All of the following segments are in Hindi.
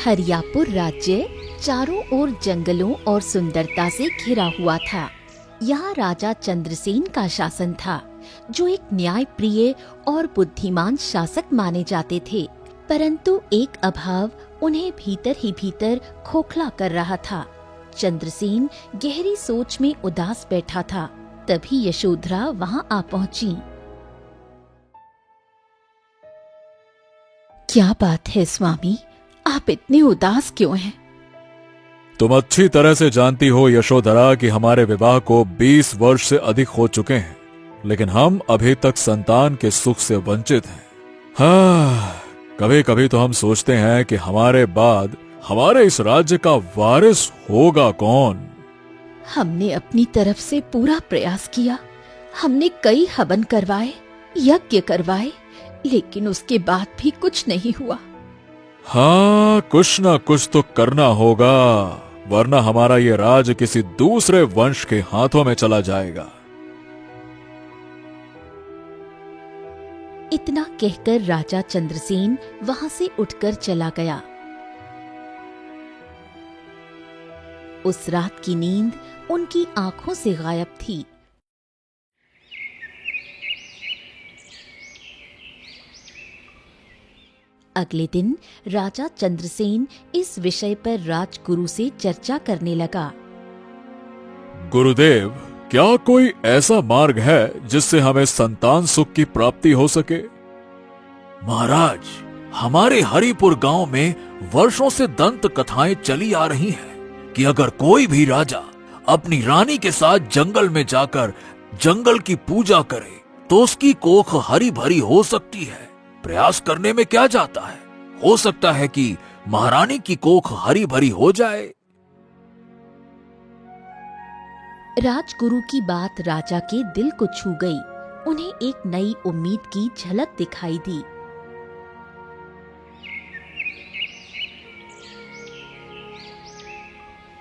हरियापुर राज्य चारों ओर जंगलों और सुंदरता से घिरा हुआ था। यहाँ राजा चंद्रसेन का शासन था, जो एक न्यायप्रिय और बुद्धिमान शासक माने जाते थे। परंतु एक अभाव उन्हें भीतर ही भीतर खोखला कर रहा था। चंद्रसेन गहरी सोच में उदास बैठा था। तभी यशोधरा वहाँ आ पहुँची। क्या बात है स्वामी, आप इतने उदास क्यों हैं? तुम अच्छी तरह से जानती हो यशोधरा कि हमारे विवाह को 20 वर्ष से अधिक हो चुके हैं, लेकिन हम अभी तक संतान के सुख से वंचित हैं। हाँ, कभी कभी तो हम सोचते हैं कि हमारे बाद हमारे इस राज्य का वारिस होगा कौन। हमने अपनी तरफ से पूरा प्रयास किया। हमने कई हवन करवाए, यज्ञ करवाए, लेकिन उसके बाद भी कुछ नहीं हुआ। हाँ, कुछ ना कुछ तो करना होगा, वरना हमारा ये राज किसी दूसरे वंश के हाथों में चला जाएगा। इतना कहकर राजा चंद्रसेन वहां से उठकर चला गया। उस रात की नींद उनकी आंखों से गायब थी। अगले दिन राजा चंद्रसेन इस विषय पर राजगुरु से चर्चा करने लगा। गुरुदेव, क्या कोई ऐसा मार्ग है जिससे हमें संतान सुख की प्राप्ति हो सके? महाराज, हमारे हरिपुर गांव में वर्षों से दंत कथाएं चली आ रही हैं कि अगर कोई भी राजा अपनी रानी के साथ जंगल में जाकर जंगल की पूजा करे तो उसकी कोख हरी भरी हो सकती है। प्रयास करने में क्या जाता है, हो सकता है कि महारानी की कोख हरी भरी हो जाए। राजगुरु की बात राजा के दिल को छू गई। उन्हें एक नई उम्मीद की झलक दिखाई दी।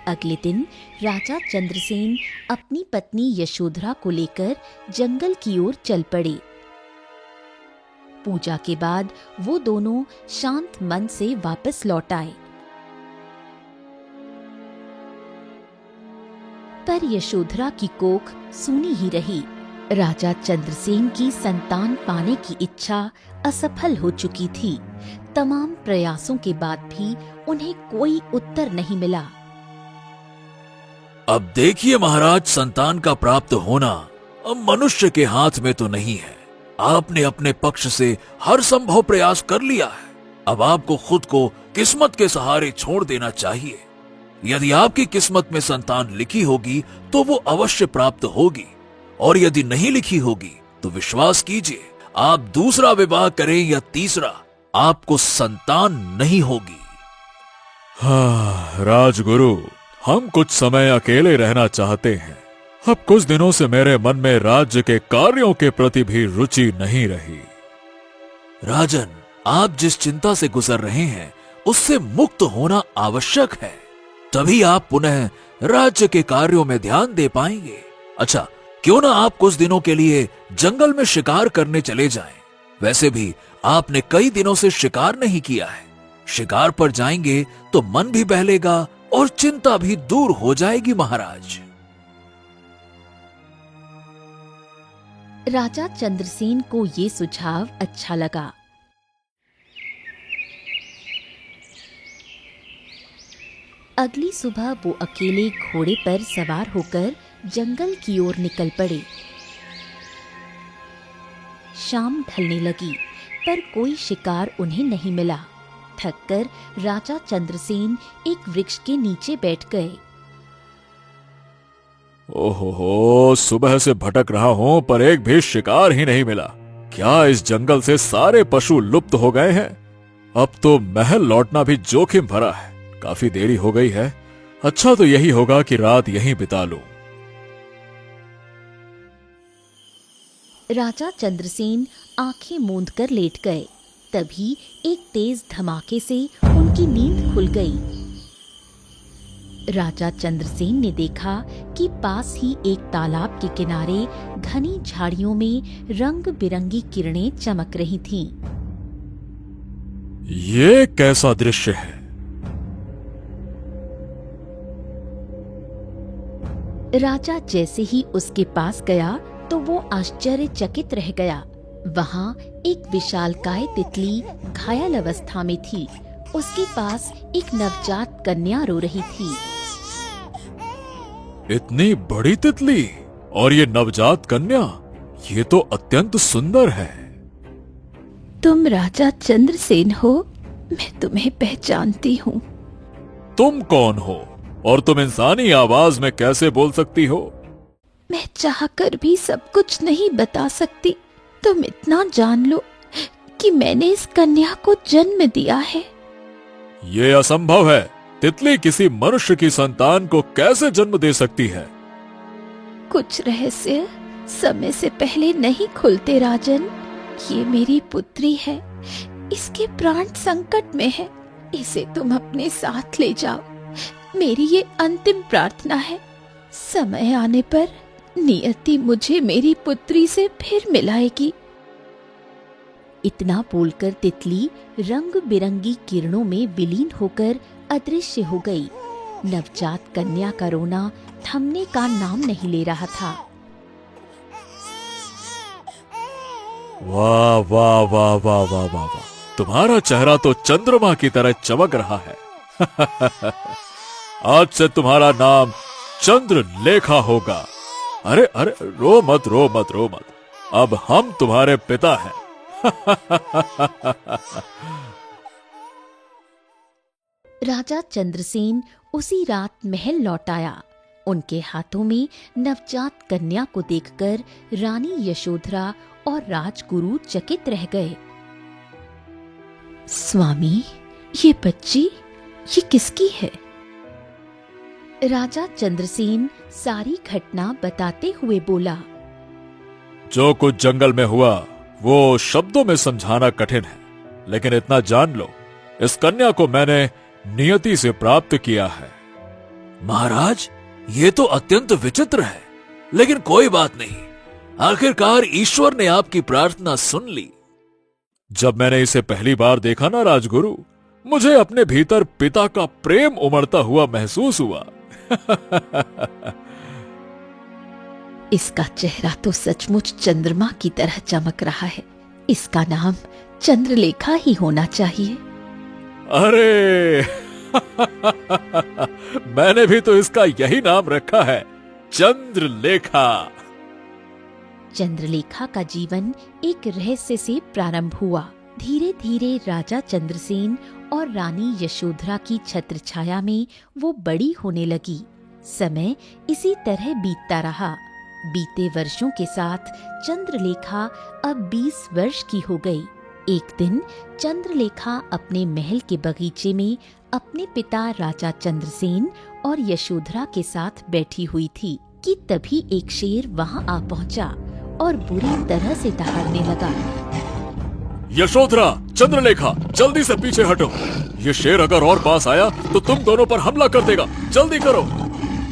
अगले दिन राजा चंद्रसेन अपनी पत्नी यशोधरा को लेकर जंगल की ओर चल पड़े। पूजा के बाद वो दोनों शांत मन से वापस लौट आए। पर यशोधरा की कोख सूनी ही रही। राजा चंद्रसेन की संतान पाने की इच्छा असफल हो चुकी थी। तमाम प्रयासों के बाद भी उन्हें कोई उत्तर नहीं मिला। अब देखिए महाराज, संतान का प्राप्त होना अब मनुष्य के हाथ में तो नहीं है। आपने अपने पक्ष से हर संभव प्रयास कर लिया है। अब आपको खुद को किस्मत के सहारे छोड़ देना चाहिए। यदि आपकी किस्मत में संतान लिखी होगी तो वो अवश्य प्राप्त होगी, और यदि नहीं लिखी होगी तो विश्वास कीजिए, आप दूसरा विवाह करें या तीसरा, आपको संतान नहीं होगी। हाँ राजगुरु, हम कुछ समय अकेले रहना चाहते हैं। अब कुछ दिनों से मेरे मन में राज्य के कार्यों के प्रति भी रुचि नहीं रही। राजन, आप जिस चिंता से गुजर रहे हैं उससे मुक्त होना आवश्यक है, तभी आप पुनः राज्य के कार्यों में ध्यान दे पाएंगे। अच्छा, क्यों ना आप कुछ दिनों के लिए जंगल में शिकार करने चले जाएं। वैसे भी आपने कई दिनों से शिकार नहीं किया है। शिकार पर जाएंगे तो मन भी बहलेगा और चिंता भी दूर हो जाएगी महाराज। राजा चंद्रसेन को ये सुझाव अच्छा लगा। अगली सुबह वो अकेले घोड़े पर सवार होकर जंगल की ओर निकल पड़े। शाम ढलने लगी, पर कोई शिकार उन्हें नहीं मिला। थककर राजा चंद्रसेन एक वृक्ष के नीचे बैठ गए। ओहो, सुबह से भटक रहा हूं पर एक भी शिकार ही नहीं मिला। क्या इस जंगल से सारे पशु लुप्त हो गए हैं? अब तो महल लौटना भी जोखिम भरा है। काफी देरी हो गई है। अच्छा तो यही होगा कि रात यहीं बिता लूं। राजा चंद्रसेन आंखें मूंद कर लेट गए। तभी एक तेज धमाके से उनकी नींद खुल गई। राजा चंद्रसेन ने देखा कि पास ही एक तालाब के किनारे घनी झाड़ियों में रंग बिरंगी किरणें चमक रही थीं। ये कैसा दृश्य है? राजा जैसे ही उसके पास गया तो वो आश्चर्यचकित रह गया। वहाँ एक विशालकाय तितली घायल अवस्था में थी। उसके पास एक नवजात कन्या रो रही थी। इतनी बड़ी तितली और ये नवजात कन्या, ये तो अत्यंत सुंदर है। तुम राजा चंद्रसेन हो? मैं तुम्हें पहचानती हूँ। तुम कौन हो और तुम इंसानी आवाज में कैसे बोल सकती हो? मैं चाहकर भी सब कुछ नहीं बता सकती। तुम इतना जान लो कि मैंने इस कन्या को जन्म दिया है। ये असंभव है। तितली किसी मनुष्य की संतान को कैसे जन्म दे सकती है? कुछ रहस्य समय से पहले नहीं खुलते राजन। ये मेरी पुत्री है। इसके प्राण संकट में है। इसे तुम अपने साथ ले जाओ। मेरी ये अंतिम प्रार्थना है। समय आने पर नियति मुझे मेरी पुत्री से फिर मिलाएगी। इतना बोलकर तितली रंग बिरंगी किरणों में विलीन होकर अदृश्य हो गई। नवजात कन्या का रोना थमने का नाम नहीं ले रहा था। वाह वाह वाह वाह वाह वाह वाह, तुम्हारा चेहरा तो चंद्रमा की तरह चमक रहा है। आज से तुम्हारा नाम चंद्रलेखा होगा। अरे अरे, रो मत रो मत रो मत, अब हम तुम्हारे पिता हैं। राजा चंद्रसेन उसी रात महल लौट आया। उनके हाथों में नवजात कन्या को देखकर रानी यशोधरा और राजगुरु चकित रह गए। स्वामी, ये बच्ची, ये किसकी है? राजा चंद्रसेन सारी घटना बताते हुए बोला। जो कुछ जंगल में हुआ वो शब्दों में समझाना कठिन है, लेकिन इतना जान लो, इस कन्या को मैंने नियति से प्राप्त किया है। महाराज, ये तो अत्यंत विचित्र है, लेकिन कोई बात नहीं। आखिरकार ईश्वर ने आपकी प्रार्थना सुन ली। जब मैंने इसे पहली बार देखा ना राजगुरु, मुझे अपने भीतर पिता का प्रेम उमड़ता हुआ महसूस हुआ। इसका चेहरा तो सचमुच चंद्रमा की तरह चमक रहा है। इसका नाम चंद्रलेखा ही होना चाहिए। अरे मैंने भी तो इसका यही नाम रखा है, चंद्रलेखा। चंद्रलेखा का जीवन एक रहस्य से प्रारंभ हुआ। धीरे धीरे राजा चंद्रसेन और रानी यशोधरा की छत्रछाया में वो बड़ी होने लगी। समय इसी तरह बीतता रहा। बीते वर्षों के साथ चंद्रलेखा अब 20 वर्ष की हो गई। एक दिन चंद्रलेखा अपने महल के बगीचे में अपने पिता राजा चंद्रसेन और यशोधरा के साथ बैठी हुई थी कि तभी एक शेर वहां आ पहुंचा और बुरी तरह से दहाड़ने लगा। यशोधरा, चंद्रलेखा, जल्दी से पीछे हटो। ये शेर अगर और पास आया तो तुम दोनों पर हमला कर देगा। जल्दी करो।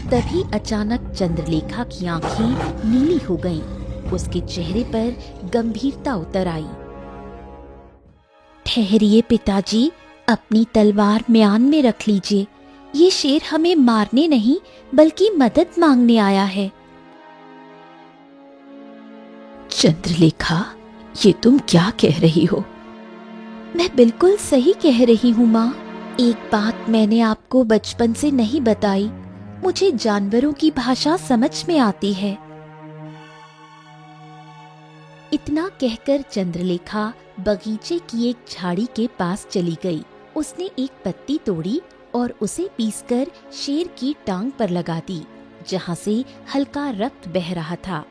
तभी अचानक चंद्रलेखा की आंखें नीली हो गईं। उसके चेहरे पर गंभीरता उतर आई। ठहरिए पिताजी, अपनी तलवार म्यान में रख लीजिए। ये शेर हमें मारने नहीं बल्कि मदद मांगने आया है। चंद्रलेखा, ये तुम क्या कह रही हो? मैं बिल्कुल सही कह रही हूँ माँ। एक बात मैंने आपको बचपन से नहीं बताई। मुझे जानवरों की भाषा समझ में आती है। इतना कहकर चंद्रलेखा बगीचे की एक झाड़ी के पास चली गई। उसने एक पत्ती तोड़ी और उसे पीसकर शेर की टांग पर लगा दी, जहाँ से हल्का रक्त बह रहा था।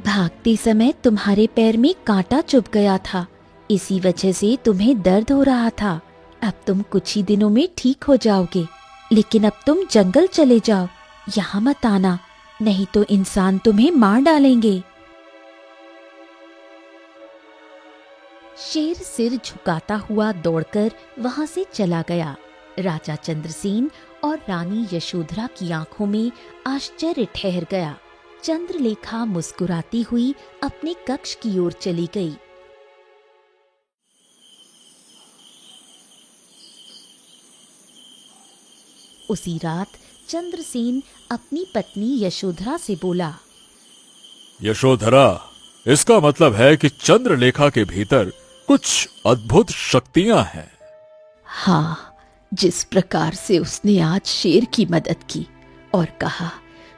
भागते समय तुम्हारे पैर में कांटा चुभ गया था, इसी वजह से तुम्हें दर्द हो रहा था। अब तुम कुछ ही दिनों में ठीक हो जाओगे, लेकिन अब तुम जंगल चले जाओ, यहाँ मत आना, नहीं तो इंसान तुम्हें मार डालेंगे। शेर सिर झुकाता हुआ दौड़कर वहां से चला गया। राजा चंद्रसेन और रानी यशोधरा की आंखों में आश्चर्य ठहर गया। चंद्रलेखा मुस्कुराती हुई अपने कक्ष की ओर चली गई। उसी रात चंद्रसेन अपनी पत्नी यशोधरा से बोला, यशोधरा, इसका मतलब है कि चंद्रलेखा के भीतर कुछ अद्भुत शक्तियां हैं। हाँ, जिस प्रकार से उसने आज शेर की मदद की और कहा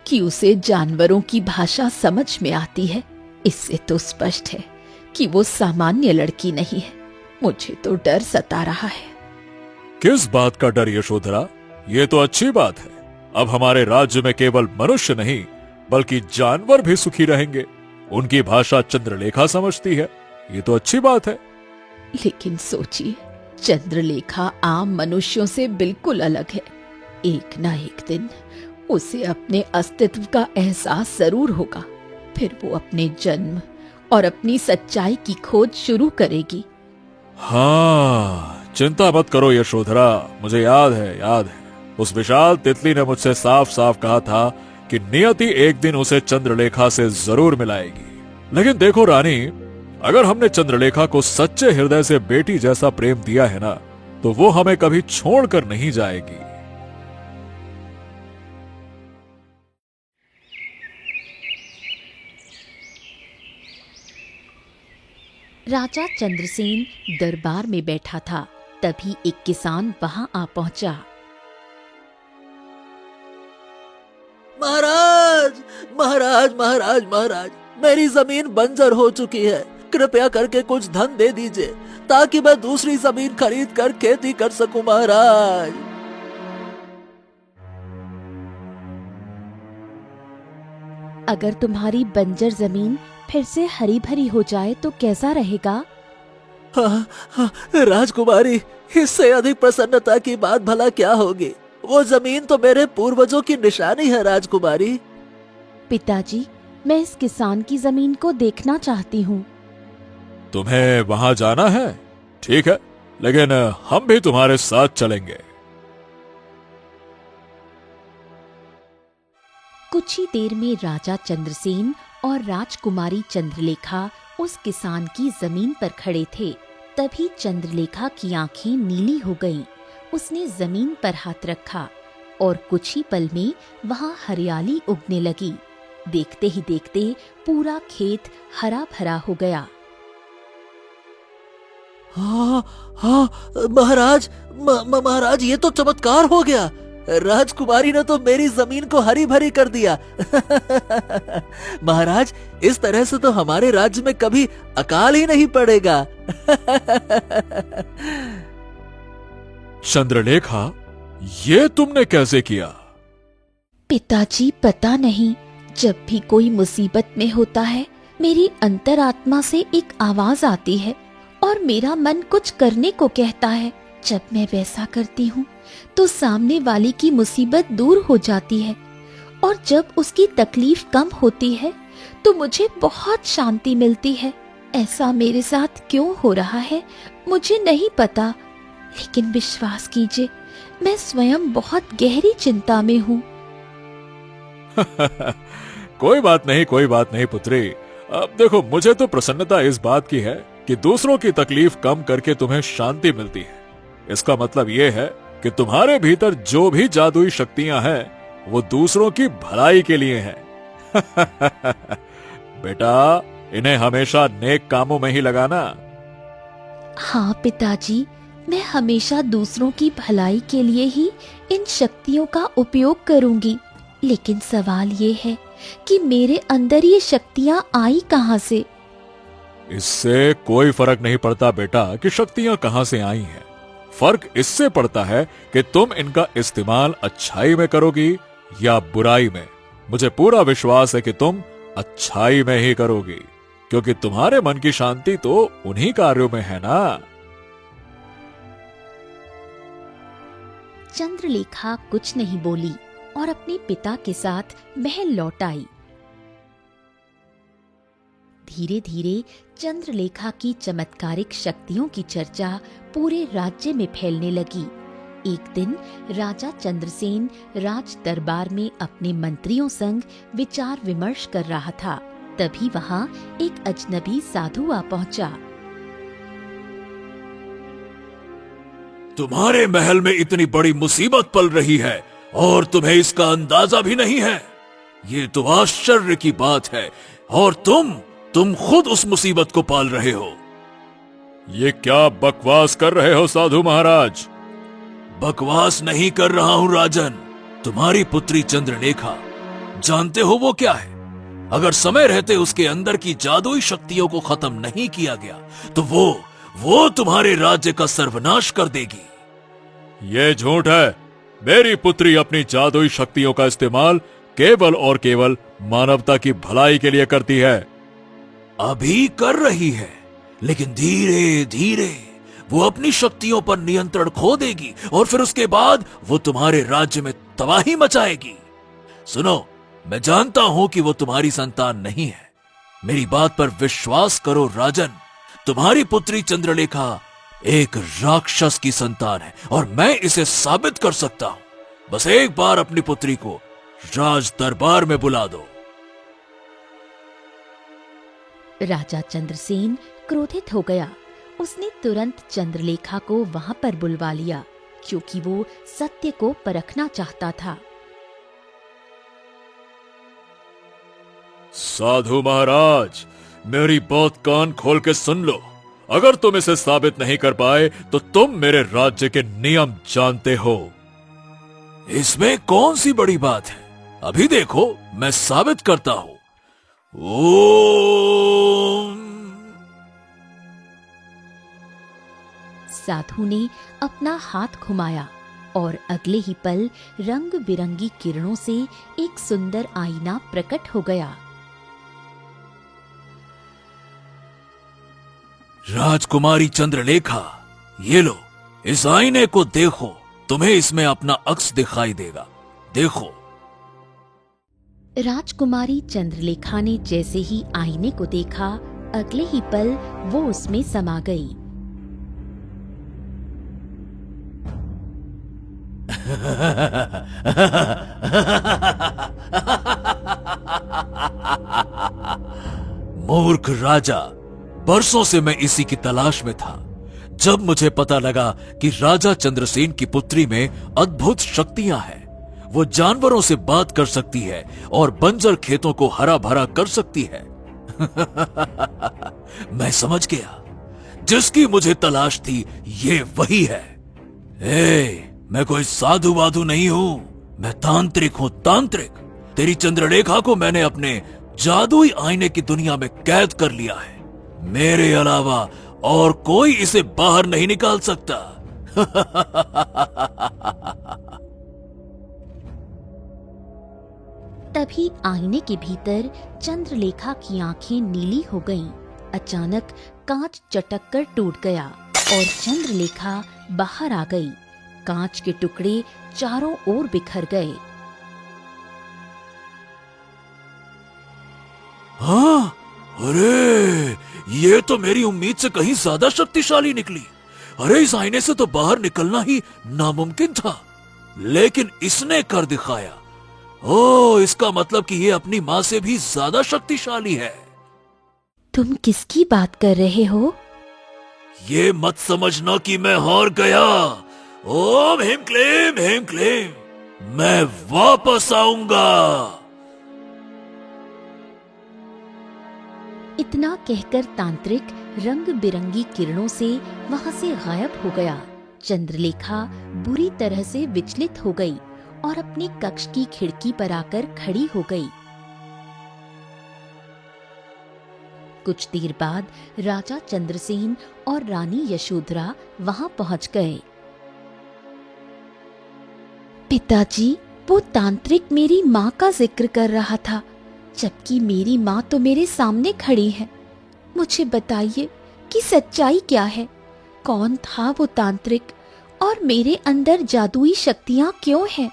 कि उसे जानवरों की भाषा समझ में आती है, इससे तो स्पष्ट है कि वो सामान्य लड़की नहीं है। मुझे तो डर सता रहा है। किस बात का डर यशोधरा? ये तो अच्छी बात है। अब हमारे राज्य में केवल मनुष्य नहीं बल्कि जानवर भी सुखी रहेंगे। उनकी भाषा चंद्रलेखा समझती है, ये तो अच्छी बात है। लेकिन सोचिए, चंद्रलेखा आम मनुष्यों से बिल्कुल अलग है। एक ना एक दिन उसे अपने अस्तित्व का एहसास जरूर होगा। फिर वो अपने जन्म और अपनी सच्चाई की खोज शुरू करेगी। हाँ, चिंता मत करो यशोधरा, मुझे याद है। उस विशाल तितली ने मुझसे साफ साफ कहा था कि नियति एक दिन उसे चंद्रलेखा से जरूर मिलाएगी। लेकिन देखो रानी, अगर हमने चंद्रलेखा को सच्चे हृदय से बेटी जैसा प्रेम दिया है ना, तो वो हमें कभी छोड़कर नहीं जाएगी। राजा चंद्रसेन दरबार में बैठा था। तभी एक किसान वहां आ पहुंचा। महाराज, महाराज, महाराज, महाराज, मेरी जमीन बंजर हो चुकी है। कृपया करके कुछ धन दे दीजिए ताकि मैं दूसरी जमीन खरीद कर खेती कर सकूं महाराज। अगर तुम्हारी बंजर जमीन फिर से हरी भरी हो जाए तो कैसा रहेगा? हाँ, हाँ, राजकुमारी, इससे अधिक प्रसन्नता की बात भला क्या होगी? वो जमीन तो मेरे पूर्वजों की निशानी है राजकुमारी। पिताजी, मैं इस किसान की जमीन को देखना चाहती हूँ। तुम्हें वहां जाना है? ठीक है, लेकिन हम भी तुम्हारे साथ चलेंगे। कुछ ही देर में राजा चंद्रसेन और राजकुमारी चंद्रलेखा उस किसान की जमीन पर खड़े थे। तभी चंद्रलेखा की आंखें नीली हो गईं। उसने जमीन पर हाथ रखा और कुछ ही पल में वहां हरियाली उगने लगी। देखते ही देखते पूरा खेत हरा भरा हो गया। हाँ, हाँ, महाराज, महाराज, ये तो चमत्कार हो गया। राजकुमारी ने तो मेरी जमीन को हरी भरी कर दिया। महाराज, इस तरह से तो हमारे राज्य में कभी अकाल ही नहीं पड़ेगा। चंद्रलेखा, ये तुमने कैसे किया? पिताजी, पता नहीं, जब भी कोई मुसीबत में होता है, मेरी अंतरात्मा से एक आवाज आती है और मेरा मन कुछ करने को कहता है। जब मैं वैसा करती हूँ तो सामने वाले की मुसीबत दूर हो जाती है और जब उसकी तकलीफ कम होती है तो मुझे बहुत शांति मिलती है। ऐसा मेरे साथ क्यों हो रहा है मुझे नहीं पता, लेकिन विश्वास कीजिए, मैं स्वयं बहुत गहरी चिंता में हूँ। कोई बात नहीं पुत्री। अब देखो, मुझे तो प्रसन्नता इस बात की है कि दूसरों की तकलीफ कम करके तुम्हें शांति मिलती है। इसका मतलब ये है कि तुम्हारे भीतर जो भी जादुई शक्तियां हैं वो दूसरों की भलाई के लिए हैं। बेटा, इन्हें हमेशा नेक कामों में ही लगाना। हाँ पिताजी, मैं हमेशा दूसरों की भलाई के लिए ही इन शक्तियों का उपयोग करूंगी। लेकिन सवाल ये है कि मेरे अंदर ये शक्तियां आई कहाँ से? इससे कोई फर्क नहीं पड़ता बेटा कि शक्तियां कहां से आई हैं। फर्क इससे पड़ता है कि तुम इनका इस्तेमाल अच्छाई में करोगी या बुराई में। मुझे पूरा विश्वास है कि तुम अच्छाई में ही करोगी, क्योंकि तुम्हारे मन की शांति तो उन्हीं कार्यों में है ना। चंद्रलेखा कुछ नहीं बोली और अपने पिता के साथ महल लौट आई। धीरे धीरे चंद्रलेखा की चमत्कारिक शक्तियों की चर्चा पूरे राज्य में फैलने लगी। एक दिन राजा चंद्रसेन राज दरबार में अपने मंत्रियों संग विचार विमर्श कर रहा था। तभी वहां एक अजनबी साधु आ पहुंचा। तुम्हारे महल में इतनी बड़ी मुसीबत पल रही है और तुम्हें इसका अंदाजा भी नहीं है। ये तो आश्चर्य की बात है। और तुम खुद उस मुसीबत को पाल रहे हो। ये क्या बकवास कर रहे हो साधु महाराज? बकवास नहीं कर रहा हूं राजन। तुम्हारी पुत्री चंद्रलेखा, जानते हो वो क्या है? अगर समय रहते उसके अंदर की जादुई शक्तियों को खत्म नहीं किया गया तो वो तुम्हारे राज्य का सर्वनाश कर देगी। ये झूठ है। मेरी पुत्री अपनी जादुई शक्तियों का इस्तेमाल केवल और केवल मानवता की भलाई के लिए करती है। अभी कर रही है, लेकिन धीरे धीरे वो अपनी शक्तियों पर नियंत्रण खो देगी और फिर उसके बाद वो तुम्हारे राज्य में तबाही मचाएगी। सुनो, मैं जानता हूं कि वो तुम्हारी संतान नहीं है। मेरी बात पर विश्वास करो राजन। तुम्हारी पुत्री चंद्रलेखा एक राक्षस की संतान है और मैं इसे साबित कर सकता हूं। बस एक बार अपनी पुत्री को राज दरबार में बुला दो। राजा चंद्रसेन क्रोधित हो गया। उसने तुरंत चंद्रलेखा को वहां पर बुलवा लिया, क्योंकि वो सत्य को परखना चाहता था। साधु महाराज, मेरी बात कान खोल के सुन लो। अगर तुम इसे साबित नहीं कर पाए तो तुम मेरे राज्य के नियम जानते हो। इसमें कौन सी बड़ी बात है? अभी देखो, मैं साबित करता हूं। ओम। साधु ने अपना हाथ घुमाया और अगले ही पल रंग बिरंगी किरणों से एक सुंदर आईना प्रकट हो गया। राजकुमारी चंद्रलेखा, ये लो, इस आईने को देखो। तुम्हें इसमें अपना अक्स दिखाई देगा। देखो। राजकुमारी चंद्रलेखा ने जैसे ही आईने को देखा, अगले ही पल वो उसमें समा गई। मूर्ख राजा, बरसों से मैं इसी की तलाश में था। जब मुझे पता लगा कि राजा चंद्रसेन की पुत्री में अद्भुत शक्तियां हैं, वो जानवरों से बात कर सकती है और बंजर खेतों को हरा भरा कर सकती है। मैं समझ गया, जिसकी मुझे तलाश थी ये वही है। मैं कोई साधु वाधु नहीं हूं, मैं तांत्रिक हूं, तांत्रिक। तेरी चंद्रलेखा को मैंने अपने जादुई आईने की दुनिया में कैद कर लिया है। मेरे अलावा और कोई इसे बाहर नहीं निकाल सकता। तभी आईने के भीतर चंद्रलेखा की आंखें नीली हो गईं। अचानक कांच चटक कर टूट गया और चंद्रलेखा बाहर आ गई। कांच के टुकड़े चारों ओर बिखर गए। हाँ, अरे ये तो मेरी उम्मीद से कहीं ज्यादा शक्तिशाली निकली। अरे इस आईने से तो बाहर निकलना ही नामुमकिन था, लेकिन इसने कर दिखाया। ओह, इसका मतलब कि ये अपनी माँ से भी ज्यादा शक्तिशाली है। तुम किसकी बात कर रहे हो? ये मत समझना कि मैं हार गया। ओम ह्रीं क्लीं, मैं वापस आऊंगा। इतना कहकर तांत्रिक रंग बिरंगी किरणों से वहां से गायब हो गया। चंद्रलेखा बुरी तरह से विचलित हो गई और अपने कक्ष की खिड़की पर आकर खड़ी हो गई। कुछ देर बाद राजा चंद्रसेन और रानी यशोधरा वहां पहुंच गए। पिताजी, वो तांत्रिक मेरी माँ का जिक्र कर रहा था, जबकि मेरी माँ तो मेरे सामने खड़ी है। मुझे बताइए कि सच्चाई क्या है? कौन था वो तांत्रिक और मेरे अंदर जादुई शक्तियाँ क्यों हैं?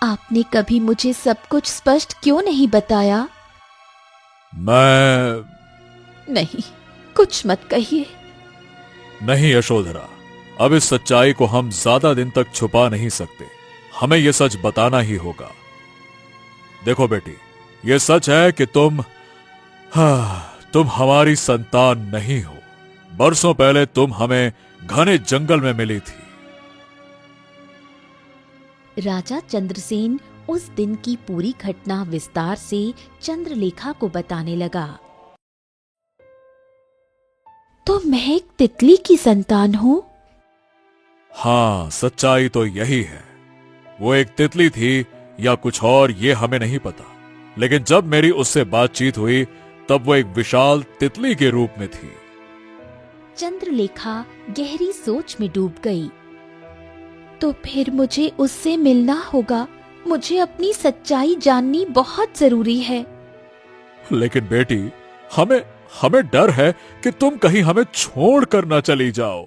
आपने कभी मुझे सब कुछ स्पष्ट क्यों नहीं बताया? नहीं, कुछ मत कहिए। नहीं यशोधरा, अब इस सच्चाई को हम ज्यादा दिन तक छुपा नहीं सकते। हमें यह सच बताना ही होगा। देखो बेटी, यह सच है कि तुम हमारी संतान नहीं हो। बरसों पहले तुम हमें घने जंगल में मिली थी। राजा चंद्रसेन उस दिन की पूरी घटना विस्तार से चंद्रलेखा को बताने लगा। तो मैं एक तितली की संतान हूँ? हाँ, सच्चाई तो यही है। वो एक तितली थी या कुछ और, ये हमें नहीं पता, लेकिन जब मेरी उससे बातचीत हुई तब वो एक विशाल तितली के रूप में थी। चंद्रलेखा गहरी सोच में डूब गई। तो फिर मुझे उससे मिलना होगा। मुझे अपनी सच्चाई जाननी बहुत जरूरी है। लेकिन बेटी, हमें डर है कि तुम कहीं हमें छोड़ कर न चली जाओ।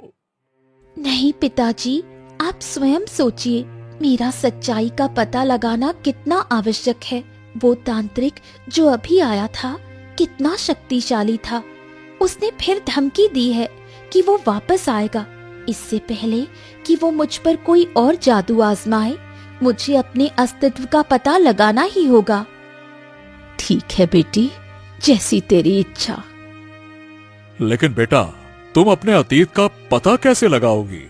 नहीं पिताजी, आप स्वयं सोचिए, मेरा सच्चाई का पता लगाना कितना आवश्यक है। वो तांत्रिक जो अभी आया था कितना शक्तिशाली था। उसने फिर धमकी दी है कि वो वापस आएगा। इससे पहले कि वो मुझ पर कोई और जादू आजमाए, मुझे अपने अस्तित्व का पता लगाना ही होगा। ठीक है बेटी, जैसी तेरी इच्छा। लेकिन बेटा, तुम अपने अतीत का पता कैसे लगाओगी?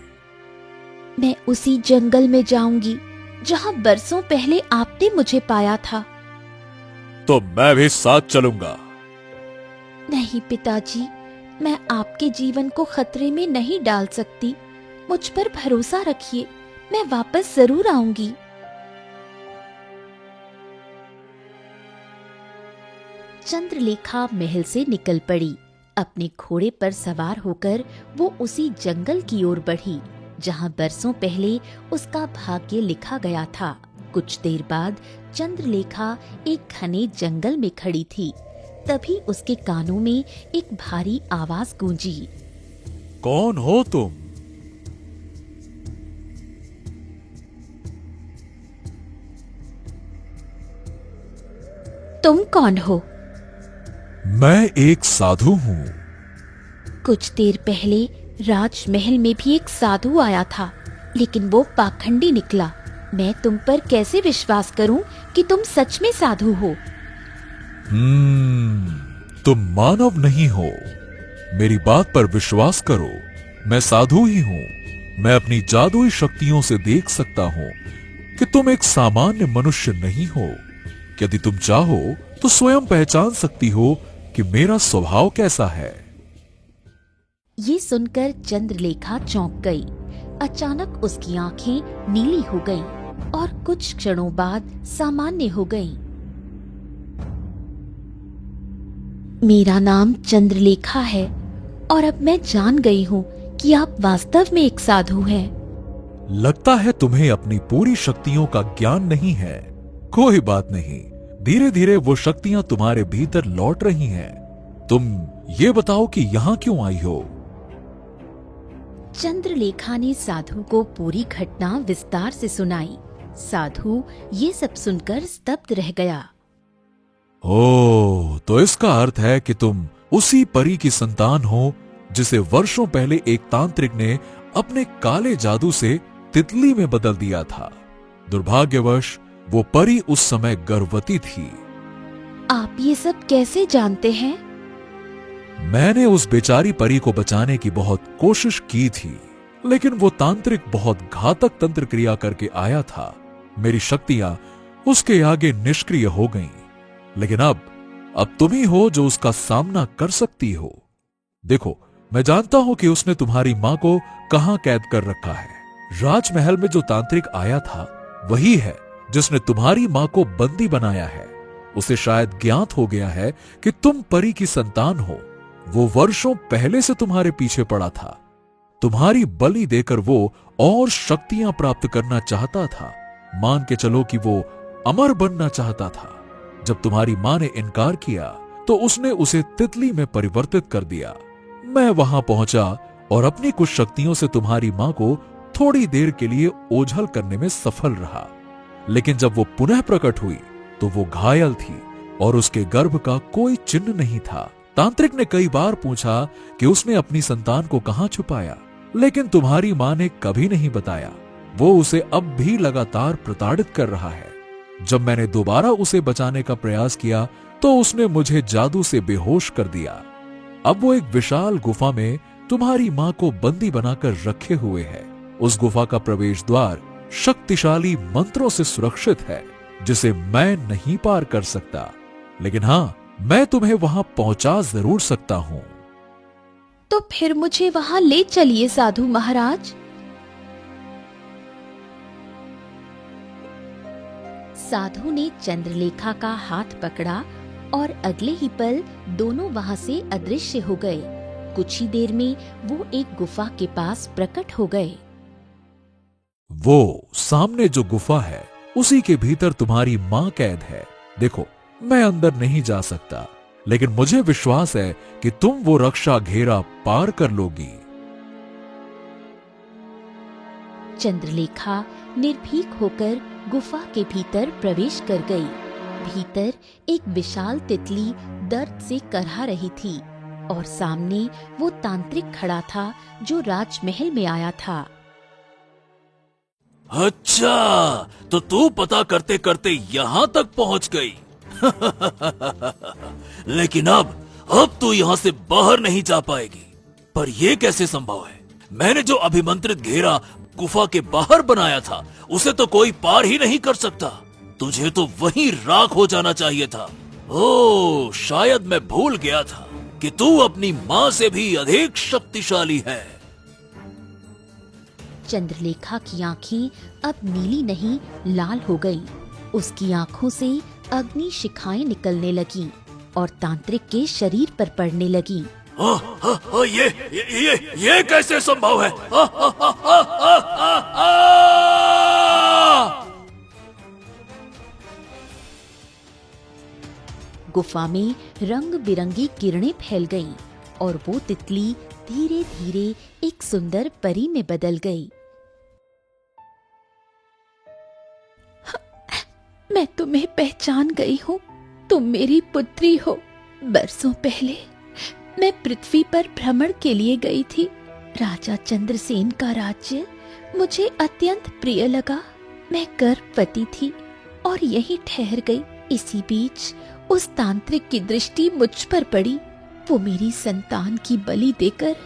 मैं उसी जंगल में जाऊंगी जहां बरसों पहले आपने मुझे पाया था। तो मैं भी साथ चलूंगा। नहीं पिताजी, मैं आपके जीवन को खतरे में नहीं डाल सकती। मुझ पर भरोसा रखिए, मैं वापस जरूर आऊंगी। चंद्रलेखा महल से निकल पड़ी। अपने घोड़े पर सवार होकर वो उसी जंगल की ओर बढ़ी जहां बरसों पहले उसका भाग्य लिखा गया था। कुछ देर बाद चंद्रलेखा एक घने जंगल में खड़ी थी। तभी उसके कानों में एक भारी आवाज गूंजी। कौन हो तुम? तुम कौन हो? मैं एक साधु हूँ। कुछ देर पहले राजमहल में भी एक साधु आया था, लेकिन वो पाखंडी निकला। मैं तुम पर कैसे विश्वास करूं कि तुम सच में साधु हो? तुम मानव नहीं हो। मेरी बात पर विश्वास करो, मैं साधु ही हूँ। मैं अपनी जादुई शक्तियों से देख सकता हूँ कि तुम एक सामान्य मनुष्य नहीं हो। यदि तुम चाहो तो स्वयं पहचान सकती हो कि मेरा स्वभाव कैसा है। ये सुनकर चंद्रलेखा चौंक गई। अचानक उसकी आंखें नीली हो गईं और कुछ क्षणों बाद सामान्य हो गईं। मेरा नाम चंद्रलेखा है और अब मैं जान गई हूँ कि आप वास्तव में एक साधु हैं। लगता है तुम्हें अपनी पूरी शक्तियों का ज्ञान नहीं है। कोई बात नहीं, धीरे धीरे वो शक्तियां तुम्हारे भीतर लौट रही हैं। तुम ये बताओ कि यहाँ क्यों आई हो? चंद्रलेखा ने साधु को पूरी घटना विस्तार से सुनाई। साधु ये सब सुनकर स्तब्ध रह गया। ओह, तो इसका अर्थ है कि तुम उसी परी की संतान हो जिसे वर्षों पहले एक तांत्रिक ने अपने काले जादू से तितली में बदल दिया था। दुर्भाग्यवश वो परी उस समय गर्भवती थी। आप ये सब कैसे जानते हैं? मैंने उस बेचारी परी को बचाने की बहुत कोशिश की थी, लेकिन वो तांत्रिक बहुत घातक तंत्र क्रिया करके आया था। मेरी शक्तियां उसके आगे निष्क्रिय हो गईं। लेकिन अब तुम ही हो जो उसका सामना कर सकती हो। देखो, मैं जानता हूं कि उसने तुम्हारी मां को कहां कैद कर रखा है। राजमहल में जो तांत्रिक आया था वही है जिसने तुम्हारी मां को बंदी बनाया है। उसे शायद ज्ञात हो गया है कि तुम परी की संतान हो। वो वर्षों पहले से तुम्हारे पीछे पड़ा था। तुम्हारी बलि देकर वो और शक्तियां प्राप्त करना चाहता था। मान के चलो कि वो अमर बनना चाहता था। जब तुम्हारी मां ने इनकार किया तो उसने उसे तितली में परिवर्तित कर दिया। मैं वहां पहुंचा और अपनी कुछ शक्तियों से तुम्हारी मां को थोड़ी देर के लिए ओझल करने में सफल रहा। लेकिन जब वो पुनः प्रकट हुई तो वो घायल थी और उसके गर्भ का कोई चिन्ह नहीं था। तांत्रिक ने कई बार पूछा कि उसने अपनी संतान को कहां छुपाया, लेकिन तुम्हारी मां ने कभी नहीं बताया। वो उसे अब भी लगातार प्रताड़ित कर रहा है। जब मैंने दोबारा उसे बचाने का प्रयास किया तो उसने मुझे जादू से बेहोश कर दिया। अब वो एक विशाल गुफा में तुम्हारी मां को बंदी बनाकर रखे हुए है। उस गुफा का प्रवेश द्वार शक्तिशाली मंत्रों से सुरक्षित है जिसे मैं नहीं पार कर सकता, लेकिन हां, मैं तुम्हें वहां पहुंचा जरूर सकता हूं। तो फिर मुझे वहां ले चलिए साधु महाराज। साधु ने चंद्रलेखा का हाथ पकड़ा और अगले ही पल दोनों वहां से अदृश्य हो गए। कुछ ही देर में वो एक गुफा के पास प्रकट हो गए। वो सामने जो गुफा है उसी के भीतर तुम्हारी मां कैद है। देखो, मैं अंदर नहीं जा सकता, लेकिन मुझे विश्वास है कि तुम वो रक्षा घेरा पार कर लोगी। चंद्रलेखा निर्भीक होकर गुफा के भीतर प्रवेश कर गई। भीतर एक विशाल तितली दर्द से करहा रही थी और सामने वो तांत्रिक खड़ा था जो राजमहल में आया था। अच्छा, तो तू पता करते करते यहाँ तक पहुँच गई। लेकिन अब तू यहाँ से बाहर नहीं जा पाएगी। पर यह कैसे संभव है? मैंने जो अभिमंत्रित घेरा गुफा के बाहर बनाया था उसे तो कोई पार ही नहीं कर सकता। तुझे तो वहीं राख हो जाना चाहिए था। ओह, शायद मैं भूल गया था कि तू अपनी माँ से भी अधिक शक्तिशाली है। चंद्रलेखा की आंखें अब नीली नहीं लाल हो गई। उसकी आंखों से अग्नि शिखाएं निकलने लगीं और तांत्रिक के शरीर पर पड़ने लगीं। ये कैसे संभव है? गुफा में रंग बिरंगी किरणें फैल गईं और वो तितली धीरे धीरे एक सुंदर परी में बदल गई। मैं तुम्हें पहचान गई हूँ। तुम मेरी पुत्री हो। बरसों पहले मैं पृथ्वी पर भ्रमण के लिए गई थी। राजा चंद्रसेन का राज्य मुझे अत्यंत प्रिय लगा। मैं गर्भवती थी और यहीं ठहर गई। इसी बीच उस तांत्रिक की दृष्टि मुझ पर पड़ी। वो मेरी संतान की बलि देकर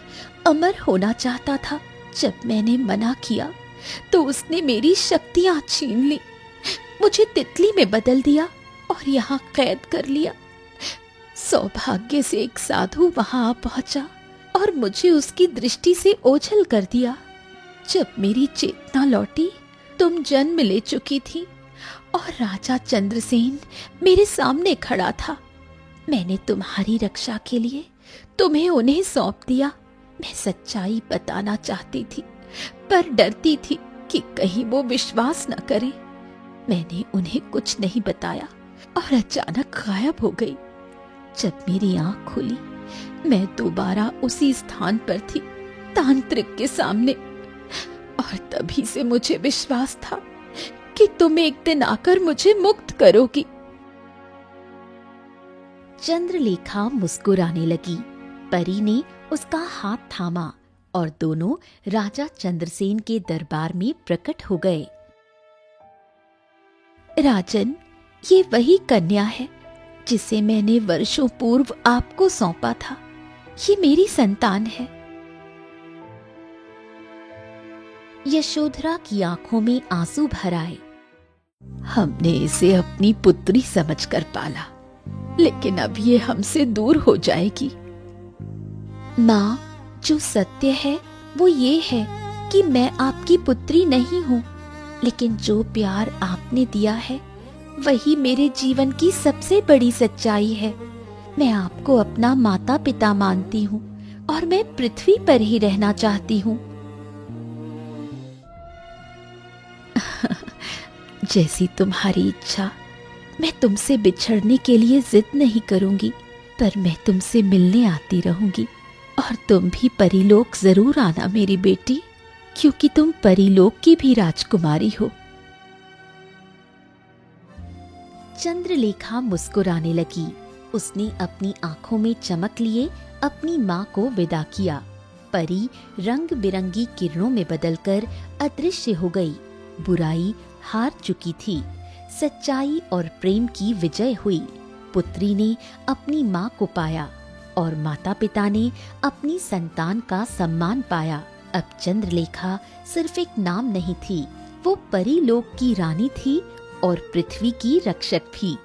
अमर होना चाहता था। जब मैंने मना किया तो उसने मेरी शक्तियां छीन ली, मुझे तितली में बदल दिया और यहाँ कैद कर लिया। सौभाग्य से एक साधु वहां आ पहुंचा और मुझे उसकी दृष्टि से ओझल कर दिया। जब मेरी चेतना लौटी, तुम जन्म ले चुकी थी और राजा चंद्रसेन मेरे सामने खड़ा था। मैंने तुम्हारी रक्षा के लिए तुम्हें उन्हें सौंप दिया। मैं सच्चाई बताना चाहती थी, पर डरती थी कि कहीं वो विश्वास न करें। मैंने उन्हें कुछ नहीं बताया और अचानक गायब हो गई। जब मेरी आंख खुली, मैं दोबारा उसी स्थान पर थी, तांत्रिक के सामने। और तभी से मुझे विश्वास था कि तुम एक दिन आकर मुझे मुक्त करोगी। चंद्रलेखा मुस्कुराने लगी। परी ने उसका हाथ थामा और दोनों राजा चंद्रसेन के दरबार में प्रकट हो गए। राजन, ये वही कन्या है जिसे मैंने वर्षों पूर्व आपको सौंपा था। ये मेरी संतान है। यशोधरा की आंखों में आंसू भर आए। हमने इसे अपनी पुत्री समझकर पाला, लेकिन अब ये हमसे दूर हो जाएगी। माँ, जो सत्य है वो ये है कि मैं आपकी पुत्री नहीं हूँ, लेकिन जो प्यार आपने दिया है वही मेरे जीवन की सबसे बड़ी सच्चाई है। मैं आपको अपना माता पिता मानती हूँ और मैं पृथ्वी पर ही रहना चाहती हूँ। जैसी तुम्हारी इच्छा। मैं तुमसे बिछड़ने के लिए जिद नहीं करूंगी, पर मैं तुमसे मिलने आती रहूंगी। और तुम भी परीलोक जरूर आना मेरी बेटी, क्योंकि तुम परीलोक की भी राजकुमारी हो। चंद्रलेखा मुस्कुराने लगी। उसने अपनी आंखों में चमक लिए अपनी माँ को विदा किया। परी रंग बिरंगी किरणों में बदलकर अदृश्य हो गई। बुराई हार चुकी थी। सच्चाई और प्रेम की विजय हुई। पुत्री ने अपनी माँ को पाया और माता पिता ने अपनी संतान का सम्मान पाया। अब चंद्रलेखा सिर्फ एक नाम नहीं थी, वो परी लोक की रानी थी और पृथ्वी की रक्षक भी।